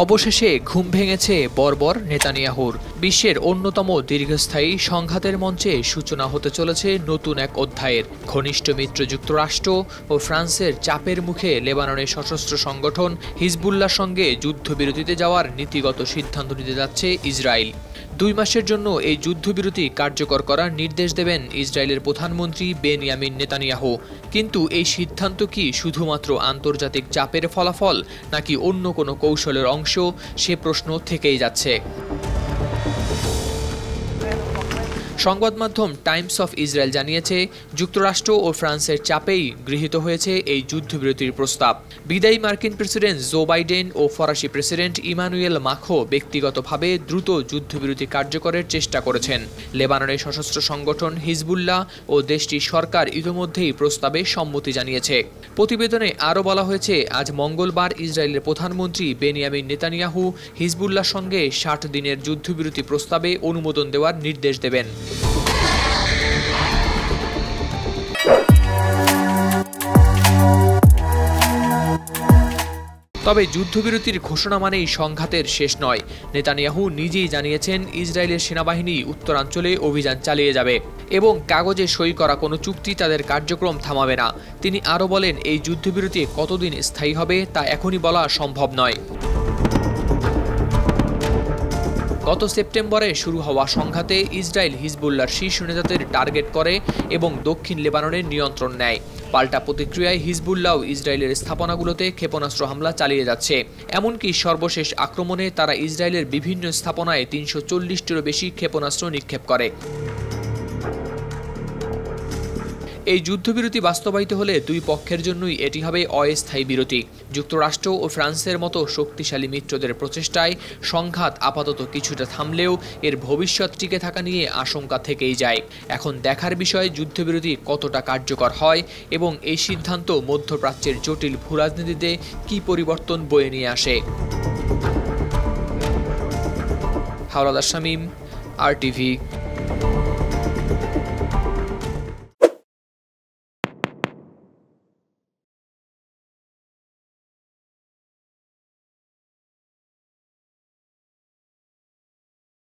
অবশেষে ঘুম ভেঙেছে বর্বর নেতানিয়াহুর। বিশ্বের অন্যতম দীর্ঘস্থায়ী সংঘাতের মঞ্চে সূচনা হতে চলেছে নতুন এক অধ্যায়ের। ঘনিষ্ঠ মিত্র যুক্তরাষ্ট্র ও ফ্রান্সের চাপের মুখে লেবাননের সশস্ত্র সংগঠন হিজবুল্লাহর সঙ্গে যুদ্ধবিরতিতে যাওয়ার নীতিগত সিদ্ধান্ত নিতে যাচ্ছে ইসরায়েল। 2 মাসের জন্য এই যুদ্ধবিরতি কার্যকর করার নির্দেশ দেবেন ইসরায়েলের প্রধানমন্ত্রী বেনিয়ামিন নেতানিয়াহু। কিন্তু এই সিদ্ধান্ত কি শুধুমাত্র আন্তর্জাতিক চাপের ফলাফল নাকি অন্য কোনো কৌশলের অংশ, সে প্রশ্ন থেকেই যাচ্ছে। সংবাদ মাধ্যম টাইমস অফ ইসরায়েল জানিয়েছে, যুক্তরাষ্ট্র ও ফ্রান্সের চাপেই গৃহীত হয়েছে এই যুদ্ধবিরতির প্রস্তাব। বিদায়ী মার্কিন প্রেসিডেন্ট জো বাইডেন ও ফরাসি প্রেসিডেন্ট ইমানুয়েল মাখো ব্যক্তিগতভাবে দ্রুত যুদ্ধবিরতি কার্যকরের চেষ্টা করেছেন। লেবাননের সশস্ত্র সংগঠন হিজবুল্লাহ ও দেশটির সরকার ইতিমধ্যেই প্রস্তাবে সম্মতি জানিয়েছে। প্রতিবেদনে আরও বলা হয়েছে, আজ মঙ্গলবার ইসরায়েলের প্রধানমন্ত্রী বেনিয়ামিন নেতানিয়াহু হিজবুল্লাহর সঙ্গে 60 দিনের যুদ্ধবিরতি প্রস্তাবে অনুমোদন দেওয়ার নির্দেশ দেবেন। তবে যুদ্ধবিরতির ঘোষণা মানেই সংঘাতের শেষ নয়। নেতানিয়াহু নিজেই জানিয়েছেন, ইসরায়েলের সেনাবাহিনী উত্তরাঞ্চলে অভিযান চালিয়ে যাবে এবং কাগজে সই করা কোনো চুক্তি তাদের কার্যক্রম থামাবে না। তিনি আরও বলেন, এই যুদ্ধবিরতি কতদিন স্থায়ী হবে তা এখনই বলা সম্ভব নয়। গত সেপ্টেম্বরে শুরু হওয়া সংঘাতে ইসরায়েল হিজবুল্লাহর শীর্ষ নেতাদের টার্গেট করে এবং দক্ষিণ লেবাননের নিয়ন্ত্রণ নেয়। পাল্টা প্রতিক্রিয়ায় হিজবুল্লাহ ইসরায়েলের স্থাপনাগুলোতে ক্ষেপণাস্ত্র হামলা চালিয়ে যাচ্ছে। এমনকি সর্বশেষ আক্রমণে তারা ইসরায়েলের বিভিন্ন স্থাপনায় 340টিরও বেশি ক্ষেপণাস্ত্র নিক্ষেপ করে। এই যুদ্ধবিরতি বাস্তবায়িত হলে 2 পক্ষের জন্যই এটি হবে অস্থায়ী বিরতি। যুক্তরাষ্ট্র ও ফ্রান্সের মতো শক্তিশালী মিত্রদের প্রচেষ্টায় সংঘাত আপাতত কিছুটা থামলেও এর ভবিষ্যৎ টিকে থাকা নিয়ে আশঙ্কা থেকেই যায়। এখন দেখার বিষয় যুদ্ধবিরতি কতটা কার্যকর হয় এবং এই সিদ্ধান্ত মধ্যপ্রাচ্যের জটিল ভূরাজনীতিতে কী পরিবর্তন বয়ে নিয়ে আসে। হাওলাদার শামীম, RTV।